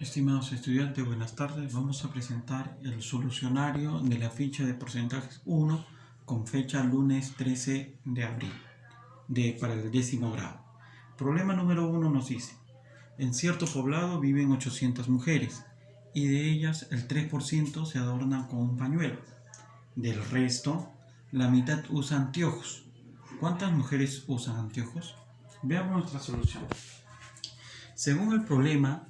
Estimados estudiantes, buenas tardes. Vamos a presentar el solucionario de la ficha de porcentajes 1 con fecha lunes 13 de abril para el 10º grado. Problema número 1 nos dice: en cierto poblado viven 800 mujeres y de ellas el 3% se adornan con un pañuelo. Del resto, la mitad usa anteojos. ¿Cuántas mujeres usan anteojos? Veamos nuestra solución. Según el problema,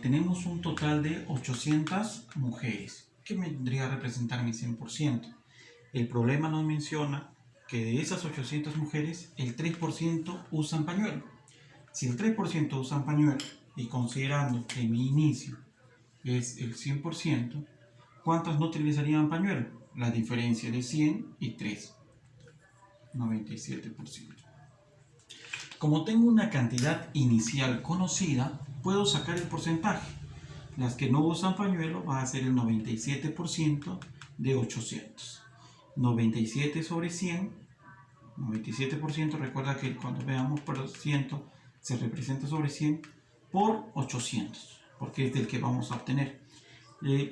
tenemos un total de 800 mujeres, que vendría a representar mi 100%. El problema nos menciona que de esas 800 mujeres, el 3% usan pañuelo. Si el 3% usan pañuelo, y considerando que mi inicio es el 100%, ¿cuántas no utilizarían pañuelo? La diferencia de 100 y 3, 97%. Como tengo una cantidad inicial conocida, puedo sacar el porcentaje. Las que no usan pañuelo va a ser el 97% de 800. 97 sobre 100, 97%, recuerda que cuando veamos por ciento se representa sobre 100 por 800, porque es del que vamos a obtener.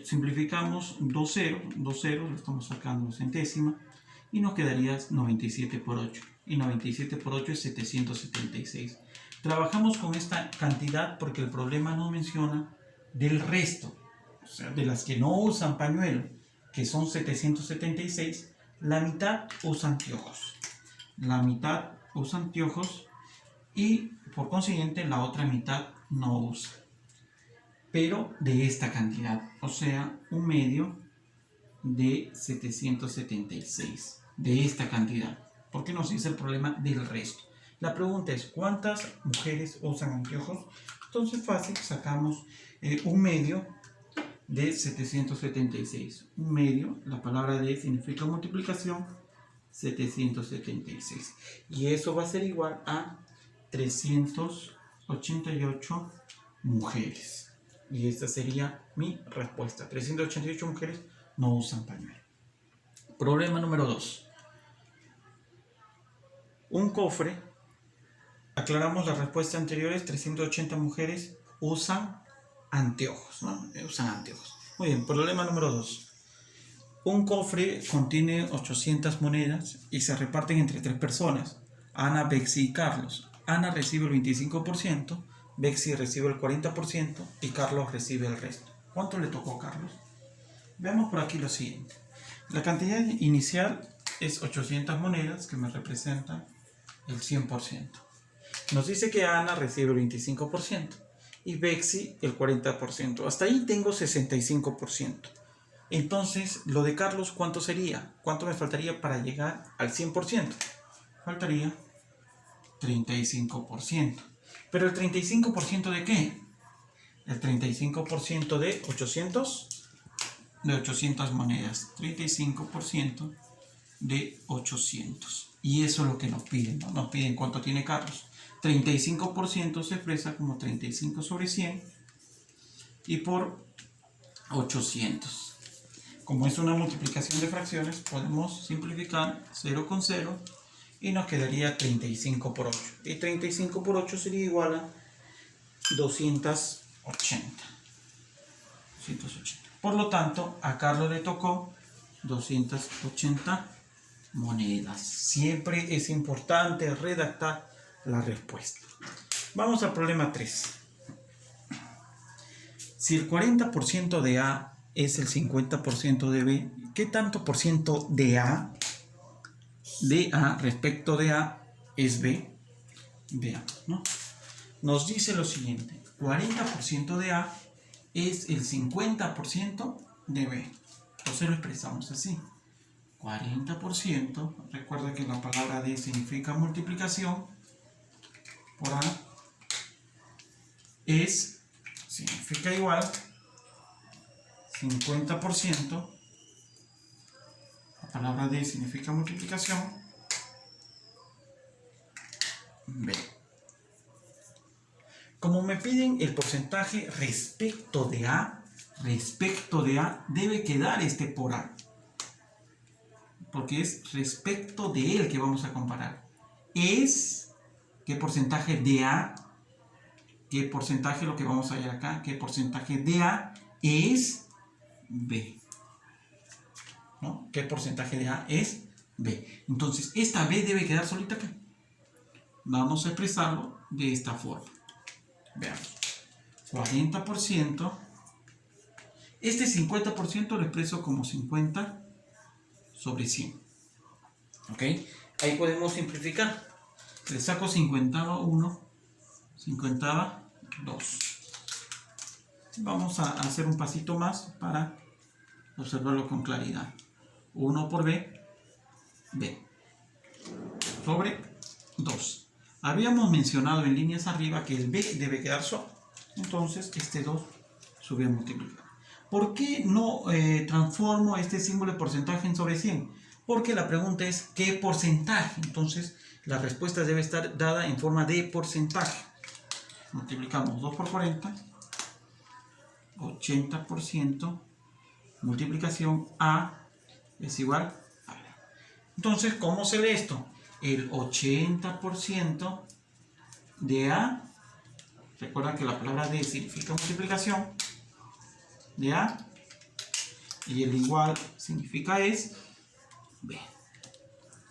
Simplificamos 2 ceros, lo estamos sacando en centésima, y nos quedaría 97 por 8. Y 97 por 8 es 776. Trabajamos con esta cantidad porque el problema nos menciona del resto, o sea, de las que no usan pañuelo, que son 776, la mitad usa anteojos. La mitad usa anteojos y por consiguiente la otra mitad no usa. Pero de esta cantidad, o sea, un medio de 776, de esta cantidad, porque nos dice el problema del resto. La pregunta es: ¿cuántas mujeres usan anteojos? Entonces fácil, sacamos un medio de 776. Un medio, la palabra de significa multiplicación, 776. Y eso va a ser igual a 388 mujeres. Y esta sería mi respuesta. 388 mujeres no usan pañuelo. Problema número 2. Un cofre. Aclaramos las respuestas anteriores. 380 mujeres usan anteojos, ¿no? Usan anteojos. Muy bien, problema número 2. Un cofre contiene 800 monedas y se reparten entre 3 personas: Ana, Bexy y Carlos. Ana recibe el 25%, Bexy recibe el 40% y Carlos recibe el resto. ¿Cuánto le tocó a Carlos? Veamos por aquí lo siguiente. La cantidad inicial es 800 monedas, que me representan el 100%. Nos dice que Ana recibe el 25% y Bexy el 40%. Hasta ahí tengo 65%. Entonces, lo de Carlos, ¿cuánto sería? ¿Cuánto me faltaría para llegar al 100%? Faltaría 35%. ¿Pero el 35% de qué? El 35% de 800 monedas. 35% de 800. Y eso es lo que nos piden, ¿no? Nos piden cuánto tiene Carlos. 35% se expresa como 35 sobre 100 y por 800. Como es una multiplicación de fracciones, podemos simplificar 0 con 0 y nos quedaría 35 por 8. Y 35 por 8 sería igual a 280. Por lo tanto, a Carlos le tocó 280 monedas. Siempre es importante redactar la respuesta. Vamos al problema 3. Si el 40% de A es el 50% de B, ¿qué tanto por ciento de A respecto de A es B? Veamos, ¿no? Nos dice lo siguiente: 40% de A es el 50% de B. Entonces lo expresamos así: 40%, recuerda que la palabra D significa multiplicación, por A significa igual 50%, la palabra D significa multiplicación, B. Como me piden el porcentaje respecto de A, debe quedar este por A, porque es respecto de él que vamos a comparar. Es, ¿qué porcentaje de A? ¿Qué porcentaje, lo que vamos a ver acá, qué porcentaje de A es B? ¿No? ¿Qué porcentaje de A es B? Entonces, esta B debe quedar solita acá. Vamos a expresarlo de esta forma. Veamos. 40%. Este 50% lo expreso como 50 sobre 100. ¿Ok? Ahí podemos simplificar. Le saco 50/1, 50/2. Vamos a hacer un pasito más para observarlo con claridad. 1 por B, B, sobre 2. Habíamos mencionado en líneas arriba que el B debe quedar solo. Entonces, este 2 sube a multiplicar. ¿Por qué no transformo este símbolo de porcentaje en sobre 100? Porque la pregunta es ¿qué porcentaje? Entonces, la respuesta debe estar dada en forma de porcentaje. Multiplicamos 2 por 40, 80%, multiplicación A es igual a B. Entonces, ¿cómo se lee esto? El 80% de A, recuerda que la palabra D significa multiplicación, de A, y el igual significa es B.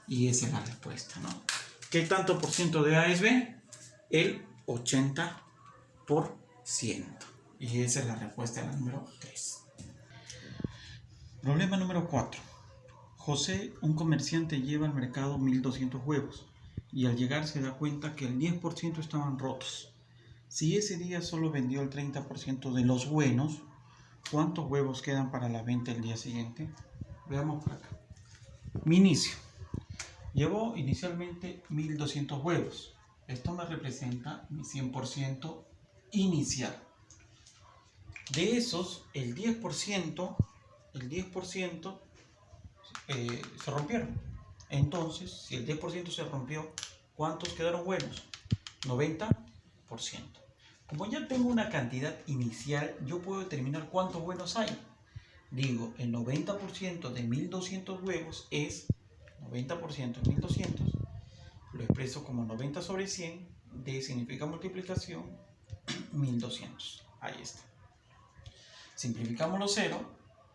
Y esa es la respuesta, ¿no? ¿Qué tanto por ciento de A es B? El 80%. Y esa es la respuesta a la número 3. Problema número 4. José, un comerciante, lleva al mercado 1200 huevos y al llegar se da cuenta que el 10% estaban rotos. Si ese día solo vendió el 30% de los buenos, ¿cuántos huevos quedan para la venta el día siguiente? Veamos por acá. Mi inicio. Llevó inicialmente 1200 huevos. Esto me representa mi 100% inicial. De esos, el 10% se rompieron. Entonces, si el 10% se rompió, ¿cuántos quedaron buenos? 90%. Como ya tengo una cantidad inicial, yo puedo determinar cuántos buenos hay. Digo, el 90% de 1200 huevos es 90% de 1200. Lo expreso como 90 sobre 100. D significa multiplicación, 1200. Ahí está. Simplificamos los 0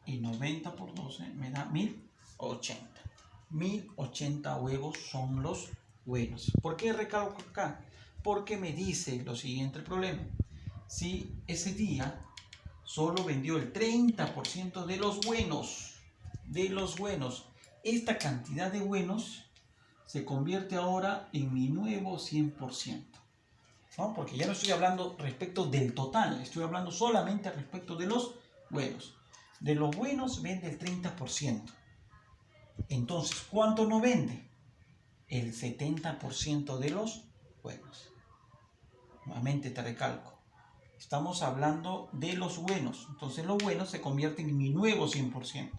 y 90 por 12 me da 1080. 1080 huevos son los buenos. ¿Por qué recalco acá? Porque me dice lo siguiente el problema. Si ese día solo vendió el 30% de los buenos, esta cantidad de buenos se convierte ahora en mi nuevo 100%. ¿No? Porque ya no estoy hablando respecto del total, estoy hablando solamente respecto de los buenos. De los buenos vende el 30%. Entonces, ¿cuánto no vende? El 70% de los buenos. Nuevamente te recalco. Estamos hablando de los buenos. Entonces los buenos se convierten en mi nuevo 100%.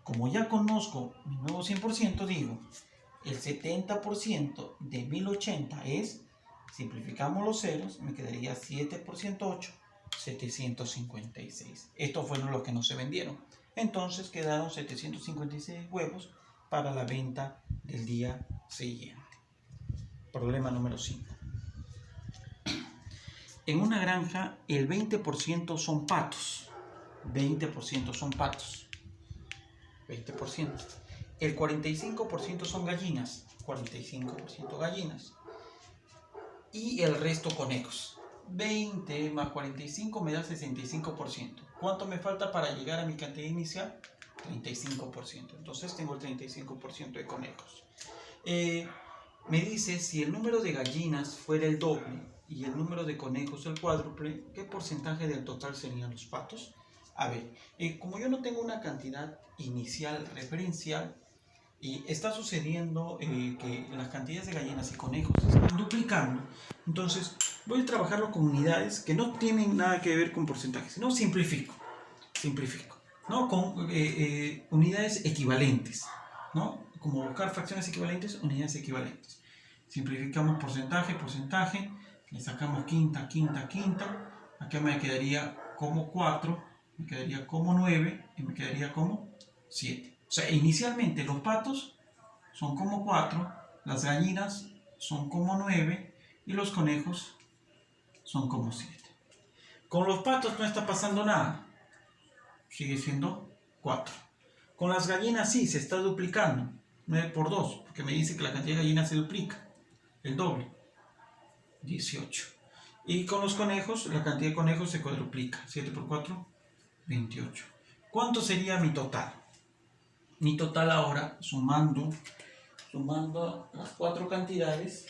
Como ya conozco mi nuevo 100%, digo, el 70% de 1080 es, simplificamos los ceros, me quedaría 7 por 108, 756. Estos fueron los que no se vendieron. Entonces quedaron 756 huevos para la venta del día siguiente. Problema número 5. En una granja el 20% son patos. 20% son patos. 20%. El 45% son gallinas. 45% gallinas. Y el resto conejos. 20 más 45 me da 65%. ¿Cuánto me falta para llegar a mi cantidad inicial? 35%. Entonces tengo el 35% de conejos. Me dice si el número de gallinas fuera el doble y el número de conejos el cuádruple, ¿qué porcentaje del total serían los patos? A ver, como yo no tengo una cantidad inicial referencial y está sucediendo que las cantidades de gallinas y conejos se están duplicando, entonces voy a trabajarlo con unidades que no tienen nada que ver con porcentajes, sino simplifico, ¿no? Con unidades equivalentes, ¿no? Como buscar fracciones equivalentes, unidades equivalentes. Simplificamos porcentaje, le sacamos quinta, acá me quedaría como 4, me quedaría como 9 y me quedaría como 7. O sea, inicialmente los patos son como 4, las gallinas son como 9 y los conejos son como 7. Con los patos no está pasando nada. Sigue siendo 4. Con las gallinas sí, se está duplicando. 9 por 2, porque me dice que la cantidad de gallinas se duplica. El doble. 18. Y con los conejos, la cantidad de conejos se cuadruplica. 7 por 4, 28. ¿Cuánto sería mi total? Mi total ahora, sumando las 4 cantidades,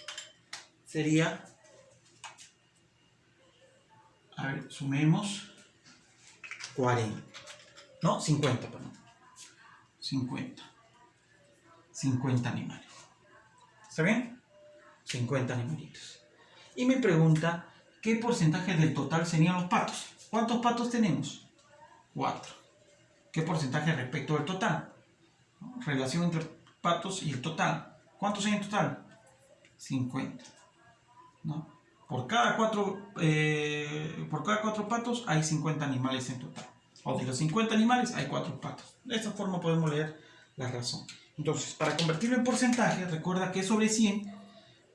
sería, a ver, sumemos 40. No, 50, perdón. 50 animales. ¿Está bien? 50 animalitos. Y me pregunta, ¿qué porcentaje del total serían los patos? ¿Cuántos patos tenemos? 4. ¿Qué porcentaje respecto del total? Relación entre patos y el total. ¿Cuántos hay en total? 50. ¿No? Por cada 4 patos hay 50 animales en total. O de los 50 animales hay 4 patos. De esta forma podemos leer la razón. Entonces, para convertirlo en porcentaje, recuerda que sobre 100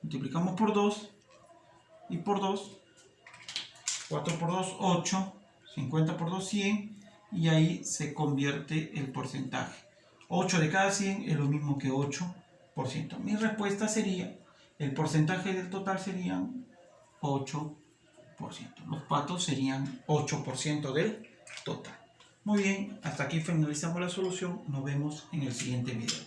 multiplicamos por 2 y por 2, 4 por 2, 8, 50 por 2, 100, y ahí se convierte el porcentaje. 8 de cada 100 es lo mismo que 8%. Mi respuesta sería, el porcentaje del total serían 8%. Los patos serían 8% del total. Muy bien, hasta aquí finalizamos la solución. Nos vemos en el siguiente video.